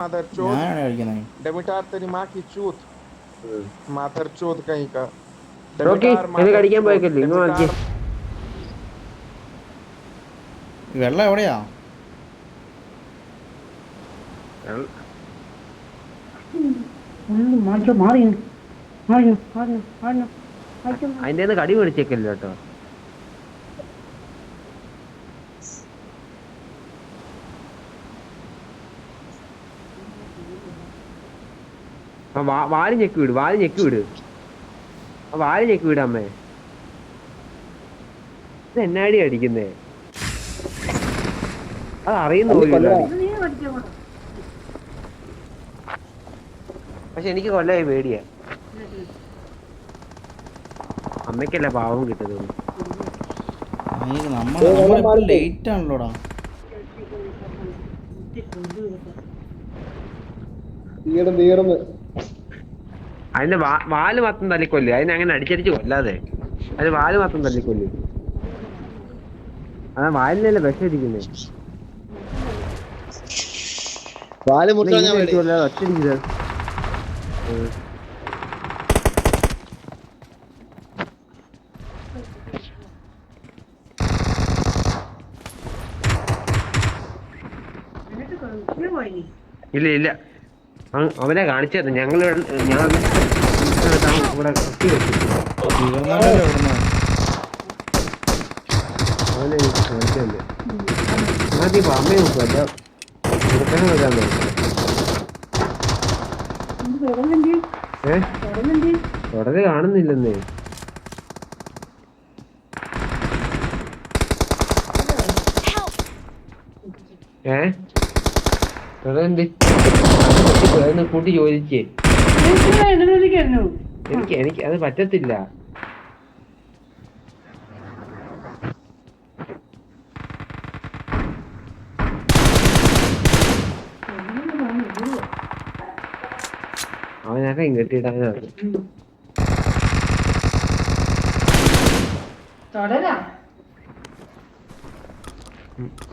माधर चोद ഞാനാണ് കഴിക്കുന്നത്. डेमिटार तेरी माँ की चूत माधर चोद कहीं का റോക്കി डेमिटार എന്നെ माधर കടിക്കാൻ चोद പോയേക്കല്ലേ ഇങ്ങ് നോക്കിയേ. डेमिटार വെള്ളം എവിടെയാ? മാറ്റോ മാറിയോ മാറിയോ മാറിയോ മാറിയോ മാറ്റോ അതിന്റെ കടി മേടിച്ചേക്കല്ലോ കേട്ടോ. വാല് ഞെക്കി വിട്, വാല് ഞെക്കി വിട്, വാല് ഞെക്കി വിട് അമ്മേ. ഇത് എന്നാടി അടിക്കുന്നേ? അത് അറിയുന്ന പോലും. പക്ഷെ എനിക്ക് കൊല്ലായി പേടിയാ. അമ്മയ്ക്കല്ല പാവം കിട്ടുന്നത്. നമ്മളിപ്പോ ലേറ്റ് ആണല്ലോടാ. അതിന്റെ വാല് മാത്രം തല്ലിക്കൊല്ലു. അതിനെ അങ്ങനെ അടിച്ചടിച്ച് കൊല്ലാതെ അതിന് വാല് മാത്രം തല്ലിക്കൊല്ലു. അതാ വാലിനല്ലേ വിഷം ഇരിക്കുന്നേ. ഇങ്ങനെ അടിച്ചു കൊല്ലാതെ ഒറ്റടിച്ചത്. ഇല്ല ഇല്ല, അവനെ കാണിച്ചത് ഞങ്ങൾ ഇവിടെ കുത്തി വെച്ചു. തീർന്നാലല്ലേ ഇവിടുന്ന്. അവനെ കാണിച്ചല്ലേ. ആദ്യം അമ്മയെ നോക്കുമല്ല കൊടുക്കാൻ വരാൻ നോക്കാം. തുടരെ കാണുന്നില്ലെന്നേ. കൂട്ടി ചോദിച്ചേ. എനിക്ക് അത് പറ്റത്തില്ല. അവനൊക്കെ ഇങ്ങോട്ടിടാനാണ്.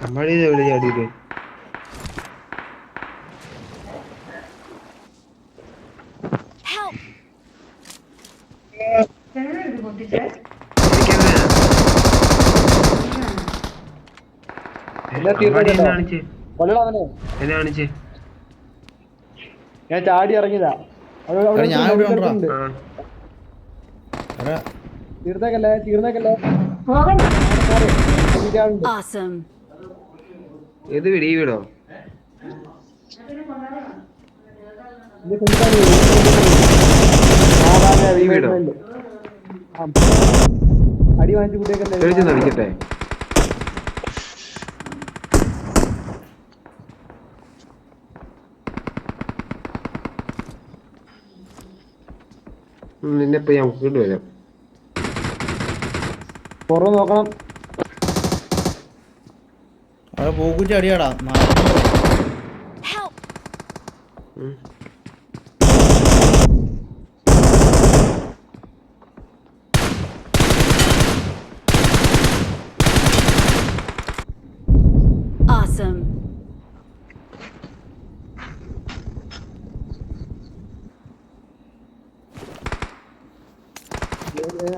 അമ്മാടി എവിടെ ചാടിയിട്ട് ഞാൻ ചാടി ഇറങ്ങിയതാ. ഞാൻ ഇവിടെ ഉണ്ടോ? തീർന്നേക്കല്ലേ തീർന്നേക്കല്ലേ. ഏത് വീട്? ഈ വീടോ? ഈ വീടോ? അടി വാങ്ങിച്ചു കൂട്ടിയേക്കല്ലേ. തെളിച്ച് നടിക്കട്ടെ. നിന്നെ ഇപ്പൊ ഞാൻ കൊണ്ടുവരാം. പുറം നോക്കണം. അവിടെ പൂക്കുറ്റി അടിയാടാ.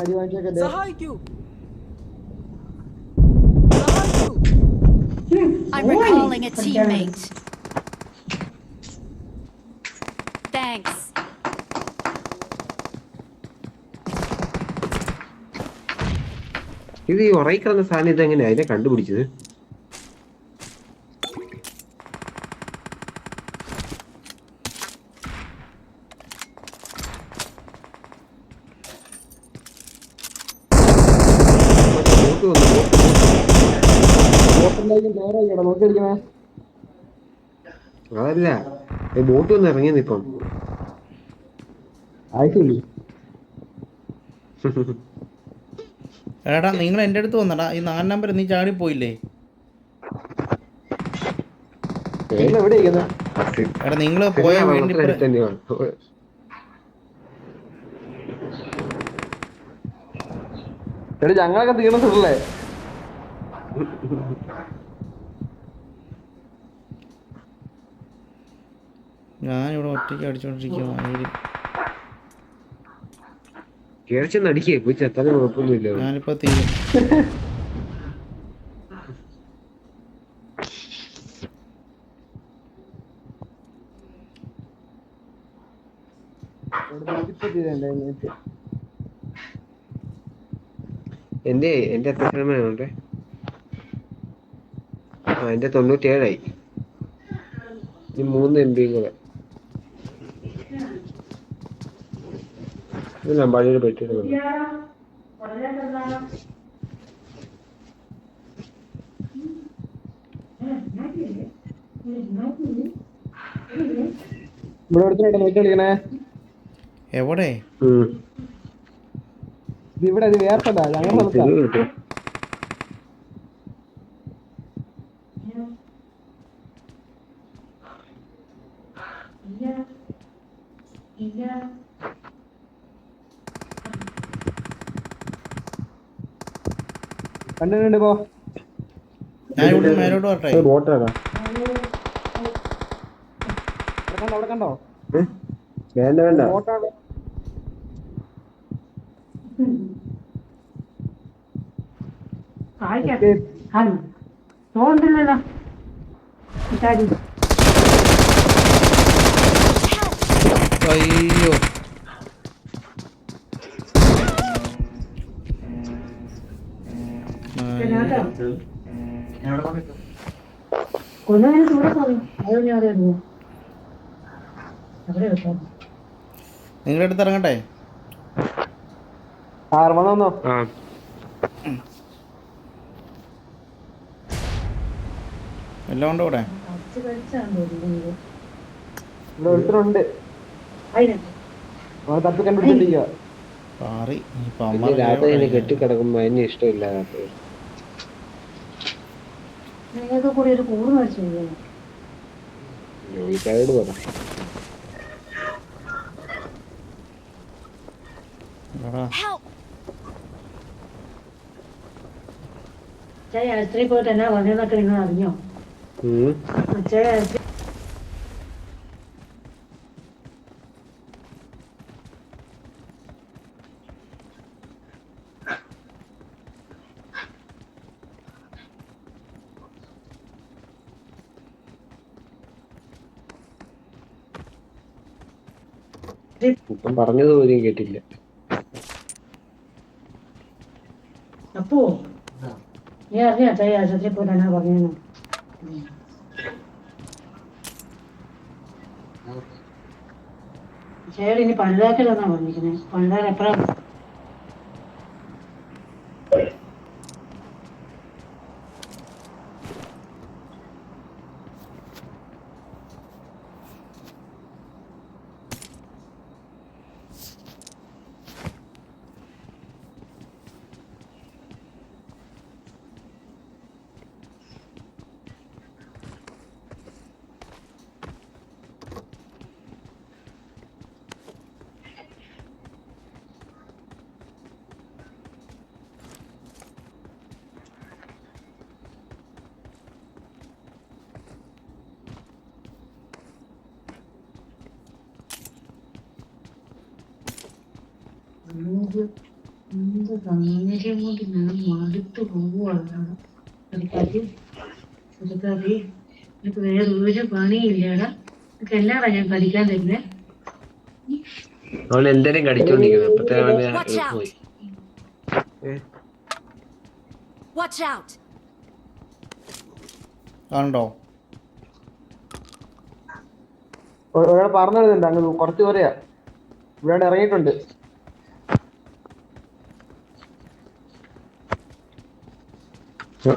അടി വാങ്ങിച്ചേക്കല്ലേ. I'm recalling a teammate. Thanks. ഇത് ഈ ഉറയിക്കിടന്ന സാധനം ഇതെങ്ങനെയാ അതിനെ കണ്ടുപിടിച്ചത്? അതല്ല, ബോട്ട് വന്ന് ഇറങ്ങിയെന്നിപ്പം. എടാ നിങ്ങൾ എൻ്റെ അടുത്ത് വന്നടാ. ഈ 4 നമ്പർ നീ ചാടി പോയില്ലേ? എടാ നിങ്ങള് പോയ വേണ്ടി ഞങ്ങളൊക്കെ തീർന്നിട്ടില്ലേ? ഞാനിവിടെ ഒറ്റയ്ക്ക് അടിച്ചോണ്ടിരിക്കുക മയില്. കേറിച്ചെന്ന് അടിക്കേ പോയി ചെത്താനും കുഴപ്പമൊന്നുമില്ല. ഞാനിപ്പോ തീരും. എന്റെ എത്ര ശതമാനമുണ്ട്? എന്റെ 97 ഇനി 3 MB കൂടെ. ലമ്പാടിയുടെ പെട്ടിട്ട് ഇവിടെ എടുത്തിട്ട് നോക്കി കളിക്കണേ. എവിടെ? ഇത് ഇവിടെ ഇത് വേർപ്പല്ല ഞങ്ങളുടെ സ്ഥലത്താണ്. കിട്ടും. കണ്ടിട്ടുണ്ട് പോ. ഞാൻ ഇവിടെ മേലോട്ട് വരട്ടെ. ബോട്ടാടാ അവിടെ കണ്ടോ? വേണ്ട വേണ്ട. ബോട്ടാണ്. തോന്നില്ലല്ലോ ഇതാടി. അയ്യോ കൊന്നതിന് ദൂരെ പോയി. അത് ഞാൻ അറിയാമോ? അവിടെ വെക്കാം. നിങ്ങളുടെ അടുത്ത് ഇറങ്ങട്ടെ? ആർമണോ? ആ എല്ലാം ഉണ്ട് ഇവിടെ. അടിച്ച് കഴിച്ചാണ് തോന്നുന്നത്. ഇവിടെ ഒരുത്തരുണ്ട്. അതിനകത്ത് തപ്പി കണ്ടുപിടിച്ചിരിക്കുക. പാറി ഇപ്പൊ പിന്നെ രാത്രി ഇനി കെട്ടിക്കിടക്കുമ്പോ അതിന് ഇഷ്ടമില്ല രാത്രി. നിങ്ങൾക്ക് കൂടി ഒരു കൂറ് മേടിച്ചു ജോലിക്കാരോട് പറ. Help! അച്ഛാ ആശുപത്രി പോയിട്ട് എന്നാ വന്നതെന്നൊക്കെ നിങ്ങൾ അറിഞ്ഞോ? അച്ഛാ ഇപ്പം പറഞ്ഞത് പോലും കേട്ടില്ല. അപ്പോ നീ അറിഞ്ഞ അച്ഛാ ആശുപത്രി പോയിട്ട് എന്നാ പറഞ്ഞു? ചേട്ടൻ ഇനി പണിതാക്കലെന്നാ പറഞ്ഞിരിക്കുന്നത്. പണിതാൽ എപ്പോഴാ? എന്ത് സാഹചര്യം കൊണ്ട് ഞാൻ മടുത്തു പോവുകയാണ്. എനിക്ക് വേറെ ഒരു പണിയില്ലടാ. എനിക്ക് എല്ലാടാ ഞാൻ പഠിക്കാൻ തരുന്നേ. അവൾ എന്തേലും കടിച്ചോണ്ടിരിക്കുന്നു. Watch out! Watch out! കണ്ടോ? ഒരാൾ പറഞ്ഞിരുന്നുണ്ട് അങ്ങ് കുറച്ച് ദൂരെയാ. ഇവിടെ ഇറങ്ങിയിട്ടുണ്ട്.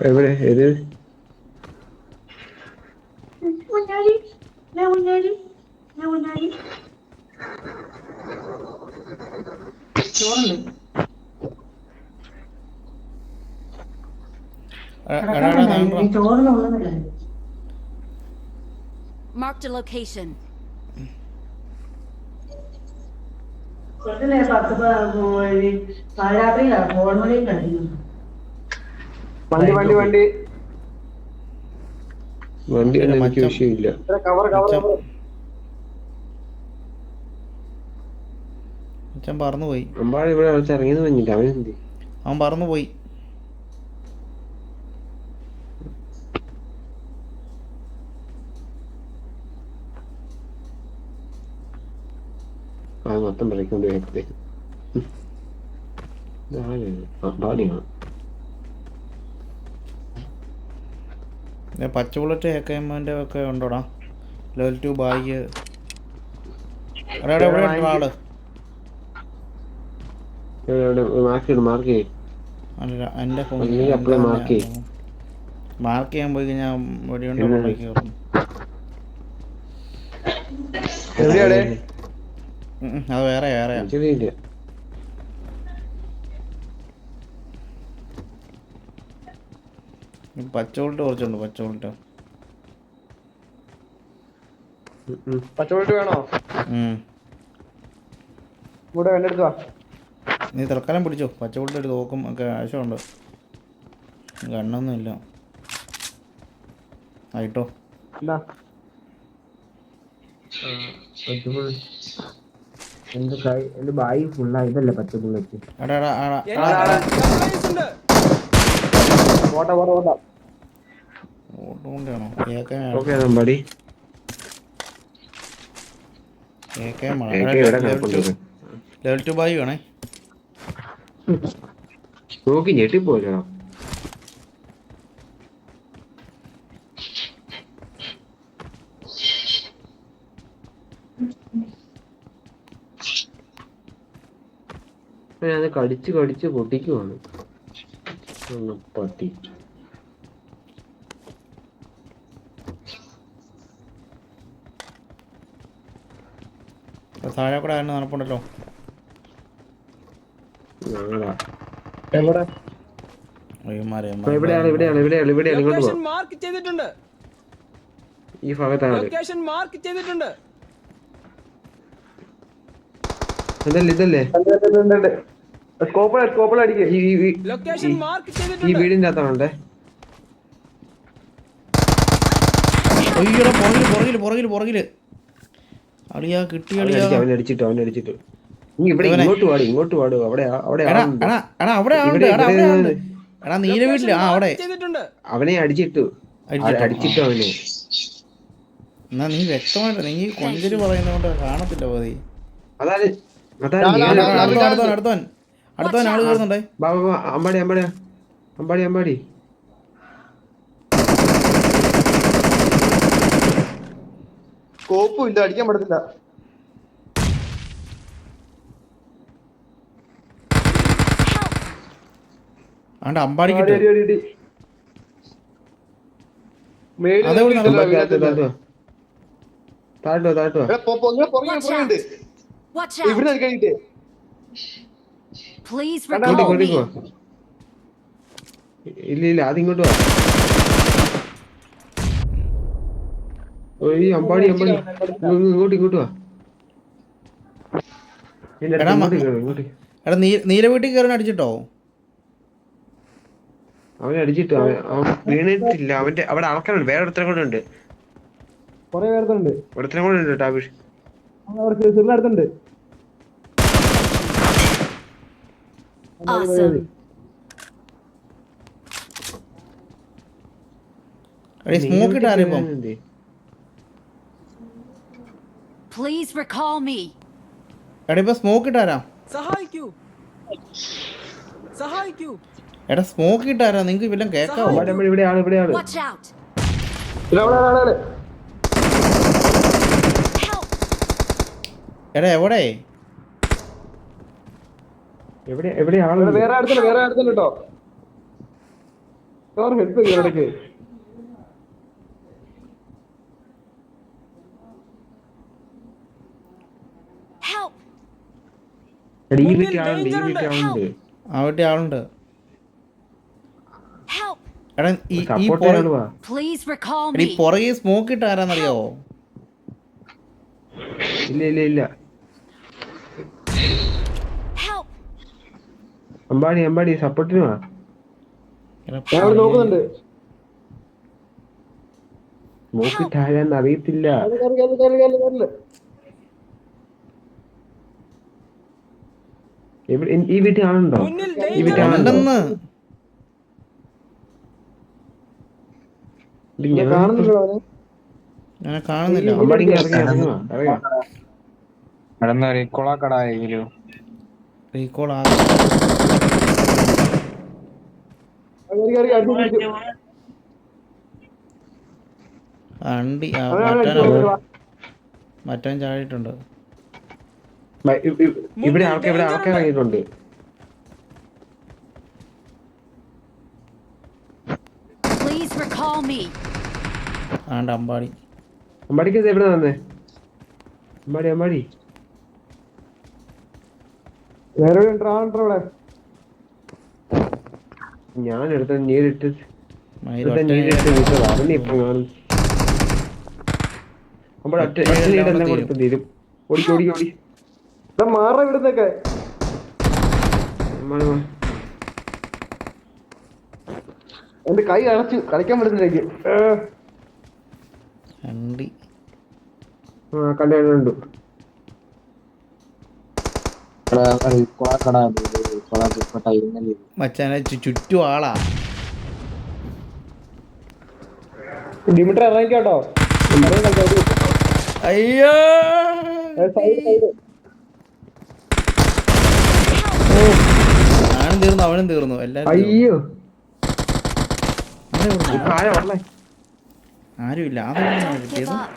എവിടെ? ഏത്? Marked a location. വണ്ടി വണ്ടി വണ്ടി വണ്ടി ഒന്നും എനിക്ക് വിഷയമില്ല. കവർ കവർ അച്ഛൻ പറന്നു പോയി. അമ്പാടി ഇവിടെ ഇറങ്ങിയെന്ന് പറഞ്ഞിട്ട് അവൻ എന്ത്? അവൻ പറന്നു പോയി. അത് മൊത്തം പറിക്കൊണ്ട് പോയപ്പോഴത്തേക്ക് അമ്പാടിയാണ്. പച്ച ബുള്ളറ്റ് AKM-ന്റെ ഒക്കെ ഉണ്ടോടാ? Level 2 bag. എവിടെ ആള്? മാർക്ക് ചെയ്യും. അല്ല എൻ്റെ ഫോൺ അപ്പളെ മാർക്ക് ചെയ്യും. മാർക്ക് ചെയ്യാൻ പോയി കഴിഞ്ഞാൽ വെടിയുണ്ട്. എവിടെയാടെ? അത് വേറെയാ. ചെറിയില്ല. പച്ച ബുള്ളറ്റ് കുറച്ചുണ്ട്. പച്ച ബുള്ളറ്റ് പച്ചവെള്ളിട്ട് വേണോ? ഇവിടെ എന്റെ അടുത്ത് വാ. നീ തൽക്കാലം പിടിച്ചോ. പച്ച ബുള്ളറ്റ് ഒരു തോക്കും ഒക്കെ ആവശ്യമുണ്ട്. ഗണ്ണൊന്നും ഇല്ല. ആയിട്ടോ. എന്താ എന്റെ ബായി ഫുള്ളാ. ഇതല്ലേ പച്ച ബുള്ളറ്റ്? ഓട്ടാ ഓട്ടാ ഓട്ടാ. ഓട്ടുകൊണ്ടാണോ? ഓക്കെ അമ്പാടി ലെവൽ 2 ബാഗ് വേണേ. നോക്കി ഞെട്ടിപ്പോലോ. അത് കടിച്ച് പൊട്ടിക്കുവാണ് പട്ടി. താഴെ കൂടെ ആയിരുന്നു നടപ്പുണ്ടല്ലോ. എവിടെ? ഇവിടെയാണ് ഇങ്ങോട്ട് പോ. ഈ ഭാഗത്താണ്. ഇതല്ലേ സ്കോപ്പിൾ അടിക്കേ. ഈ വീടിന്റെ അകത്താണേ. അയ്യോടാ പുറകില് അളിയാ കിട്ടി. അവൻ അടിച്ചിട്ടു. ഇവിടെ ഇങ്ങോട്ട് പാടും. അവിടെ നീല വീട്ടില് അവിടെ അവനെ അടിച്ചിട്ടു അവനെ. എന്നാ നീ വ്യക്തമായിട്ട് നീ കൊഞ്ചല് പറയുന്നോണ്ട് കാണത്തില്ല പതി. അതാണ് അടുത്തവൻ ആള് കയറുന്നുണ്ടേ. അമ്പാടി സ്കോപ്പും ഇല്ല, അടിക്കാൻ പറ്റത്തില്ല. അമ്പാടി താഴോ Watch ഇവിടെ out! കഴിഞ്ഞിട്ട് Please recall me. ഇല്ല അതിങ്ങോട്ട് വാ. അമ്പാടി ഇങ്ങോട്ട് വാ. എടാ നീല വീട്ടിൽ കയറാൻ അടിച്ചിട്ടോ? അവനെ അടിച്ചിട്ടു. അവൻ വീണിട്ടില്ല. അവന്റെ അവിടെ ആൾക്കാരുണ്ട്. വേറെ ഒരുത്തരം കൂടെ ഉണ്ട്. കൊറേ പേർക്കുണ്ട്. ഒരുത്തരം കൂടെ ഉണ്ട്. ടാബിഷ് അടുത്തുണ്ട്. Awesome. സ്മോക്ക് ഇട്ടാരോ? Please recall me. എടാ ഇപ്പൊ സ്മോക്ക് ഇട്ടാരാ? എടാ സ്മോക്ക് ഇട്ടാരാ? നിങ്ങക്ക് ഇവെല്ലാം കേക്കാവോ? ഇവിടെ ആള്. Watch out. Help. എടാ എവിടെ ആള്? വേറെ അടുത്തുണ്ട് കേട്ടോ. ഹെൽപ്പ് ഇടയ്ക്ക്. Help. ഈ വീട്ടിൽ ആളുണ്ട്. ആ വീട്ടിൽ ആളുണ്ട്. Help. എടാ Please recall ഈ me. പുറകെ സ്മോക്ക് ഇട്ട് ആരാന്നറിയാവോ? ഇല്ല. Help. അമ്പാടി സപ്പോർട്ടിന് വാ. ഞാൻ നോക്കുന്നുണ്ട്. നോക്കിട്ടാരാന്ന് അറിയത്തില്ല. ഈ വീട്ടിൽ ആളുണ്ടോ? ഈ വീട്ടിൽ ആളുണ്ടോ? ഉണ്ടെന്ന് ഞാൻ കാണുന്നുണ്ടോ അവനെ? ഞാൻ കാണുന്നില്ല. അമ്പാടി ഇറങ്ങുവാ. ഇവിടെ റീകോളാക്കടായെങ്കിലും റീകോൾ ആകും. കേറി അടി പിടിച്ചു. അണ്ടി അവനെ മറ്റവൻ വാ. മറ്റവൻ ചാടിയിട്ടുണ്ട്. ഇവിടെ ആൾക്കാർ ഇറങ്ങിയിട്ടുണ്ട്. Please recall me. ആണ്ട് അമ്പാടി. അമ്പാടിക്ക് എവിടെ വന്നേ? അമ്പാടി വേറെ ആളുണ്ടോ ഇവിടെ? ഞാൻ എടുത്ത നീരിട്ട് മയില് വിട്ടതാ. അവനെ ഇപ്പം കാണും. അമ്പാടി ഒറ്റ നീടെല്ലാം കൊടുത്തു തീരും. ഓടി മാറ ഇവിടുന്നൊക്കെ. എന്റെ കൈ അടച്ചു കളിക്കാൻ പറ്റുന്നില്ല. അണ്ടി കണ്ടു. മച്ചാനെ ചുറ്റും ആളാ. ഡിമിറ്റർ ഇറങ്ങിക്കോട്ടോ. അയ്യോ ഞാനും തീർന്നു, അവനും തീർന്നു, എല്ലാരും തീർന്നു. അയ്യോ ആരുമില്ല. അതെങ്ങനെ Don't give കിട്ടിയത്? up.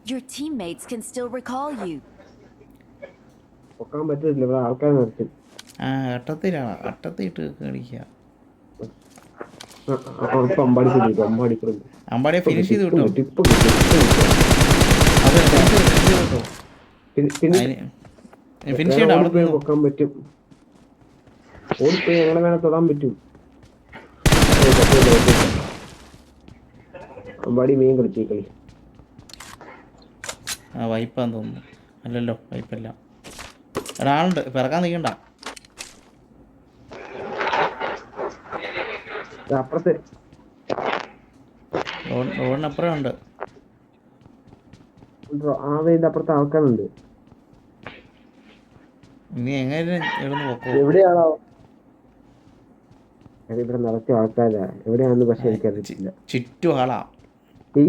Your teammates can still recall you. പൊക്കാൻ പറ്റില്ല. ഇവിടെ ആൾക്കാർ നിർത്തി. അട്ടത്തിലാണ്, അട്ടത്തിട്ട് കളിക്കുക. അമ്പാടിയെ ഫിനിഷ് ചെയ്ത് കിട്ടോ? ഫിനിഷ് ചെയ്യണ്ട. അവിടെ പോയി പൊക്കാൻ പറ്റും. ഓടിപ്പോയി ഞങ്ങളെ വേണേ തൊടാൻ പറ്റും. അമ്പാടി മീൻ കളിച്ചു കളി. വൈപ്പാന്ന് തോന്നുന്നു. അല്ലല്ലോ, വൈപ്പല്ല. എടാ ആളുണ്ട്, പിറക്കാൻ നിൽക്കണ്ട. അപ്പുറത്ത് റോഡിനപ്പുറം ഉണ്ട്. ഇതിന്റെ അപ്പുറത്ത് ആൾക്കാരുണ്ട്. നീ എങ്ങനെ എഴുന്ന് പോക്കോ? എവിടെയാണോ? ഇവിടെ നിറച്ച ആൾക്കാരാ. എവിടെയാണെന്ന് പക്ഷെ എനിക്കറിയില്ല. ചുറ്റും ആളാ. ഈ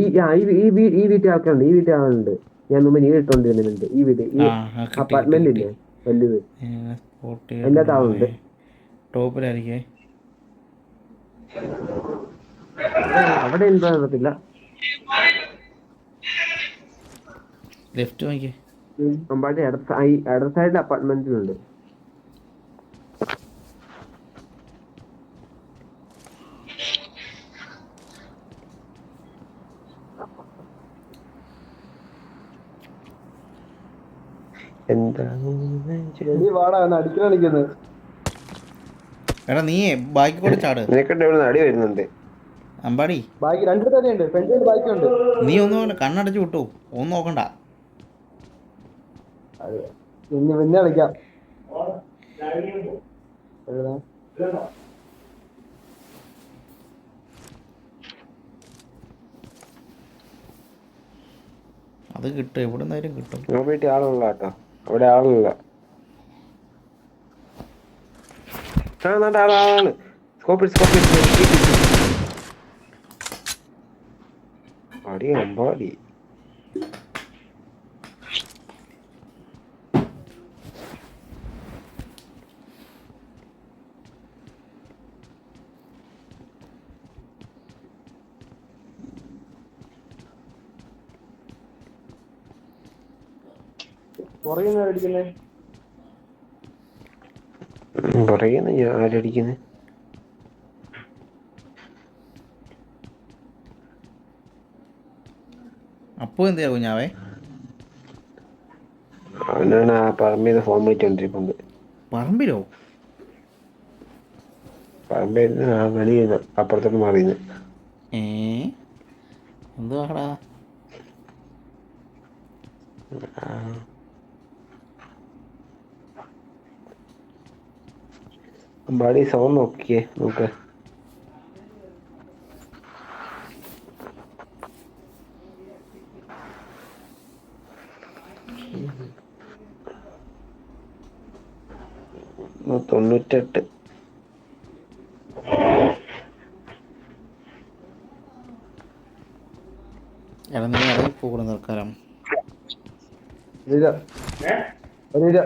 വീട്ടിൽ ആൾക്കാരുണ്ട്. ഈ വീട്ടിൽ ആളുണ്ട്. ഞാൻ മുമ്പ് നീട്ടിട്ടോണ്ടിരുന്നുണ്ട്. ഈ വീട്ടിൽ ഈ അപ്പാർട്ട്മെന്റ് ഇല്ലേ വലുത്, എല്ലാ താളുണ്ട്. ടോപ്പിലായിരിക്കേ. അവിടെ എന്താ നടത്തില്ല. ലെഫ്റ്റ് നോക്കിയേ. അമ്പാടി ഇടത് സൈഡിൽ അപ്പാർട്ട്മെന്റിലുണ്ട്. വാടാ അടിക്കുന്നത്. എടാ നീ ബാക്കി കൂടെ ചാട്. അടി വരുന്നുണ്ട്. അമ്പാടി ബാക്കി രണ്ടു തന്നെയുണ്ട്. ഫ്രണ്ടിൽ ബാക്കിയുണ്ട്. നീ ഒന്നും കണ്ണടച്ച് വിട്ടു, ഒന്നും നോക്കണ്ട. പിന്നെ കളിക്കാം. അത് കിട്ടും, എവിടെ നിന്നായാലും കിട്ടും. വീട്ടിൽ ആളുള്ള കേട്ടോ. അവിടെ ആളില്ല. ആളാണ്. അടി അമ്പാടി. പറയുന്ന ഞാൻ ആരടിക്കുന്നത്? അപ്പോ എന്തിനാ കുഞ്ഞാവേ? അവനാണ് ആ പറമ്പിൽ നിന്ന് ഫോൺ വിളിച്ചോണ്ടിരിക്കുന്നത്. പറമ്പിലോ? പറമ്പിൽ ആ വെളിയിൽ അപ്പുറത്തോട്ട് മാറിയത്. എന്തുവാടാ? അമ്പാടി സൗണ്ട് നോക്കിയേ നോക്ക്. 98. എടാ നീ ഇറങ്ങി പോകണം തൽക്കാലം. ഇല്ല. ഒന്നുമില്ല.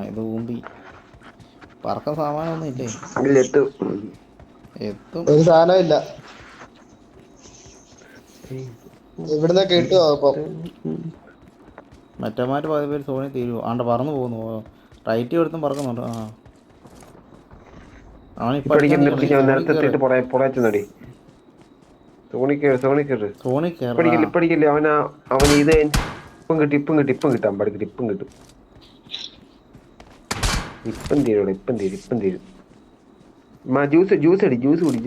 ഇത് ഊമ്പി പറക്കാൻ സാമാനൊന്നും ഇല്ലേ? എത്തും. ഒരു സാധനമില്ല. ഇവിടുന്ന് കിട്ടുമോ അപ്പം? മറ്റന്മാര് 10 പേര് സോണി തീരുവോ? ആണ്ട് പറന്നു പോകുന്നു. റൈറ്റ് എടുത്തും പറക്കുന്നുണ്ട്. പഠിക്കില്ല അവൻ ഇത് ഇപ്പം കിട്ടും ഇപ്പം തീരും. ജ്യൂസ് കുടി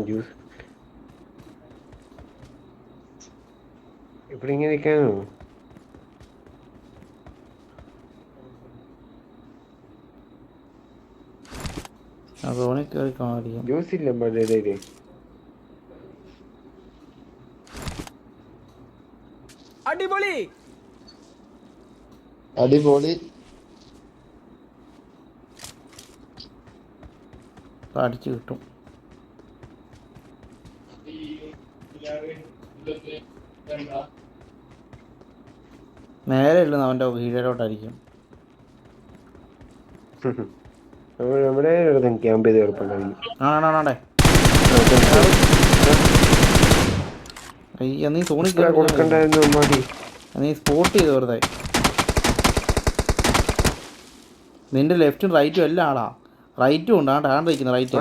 ജ്യൂസ് ഇവിടെ ഇങ്ങനെ നിൽക്കാനോ? സോണി കയറി കാണിക്കാം. ജ്യൂസ് ഇല്ല ഇടയില്. അടിപൊളി. അടിച്ചു കിട്ടും. നേരെ ഇല്ലെന്ന് അവൻ്റെ വീടിലോട്ടായിരിക്കും. നമ്മുടെ ക്യാമ്പ് ചെയ്ത് കിടപ്പുണ്ടായിരുന്നു. ആണാണേ നീ സോണി കൊടുക്കണ്ടായിരുന്നു. നീ സ്പോട്ട് ചെയ്ത് വെറുതെ. നിന്റെ ലെഫ്റ്റും റൈറ്റും എല്ലാം ആളാ. റൈറ്റും ഉണ്ട്. ആണ്ട് ഇരിക്കുന്നു റൈറ്റ്.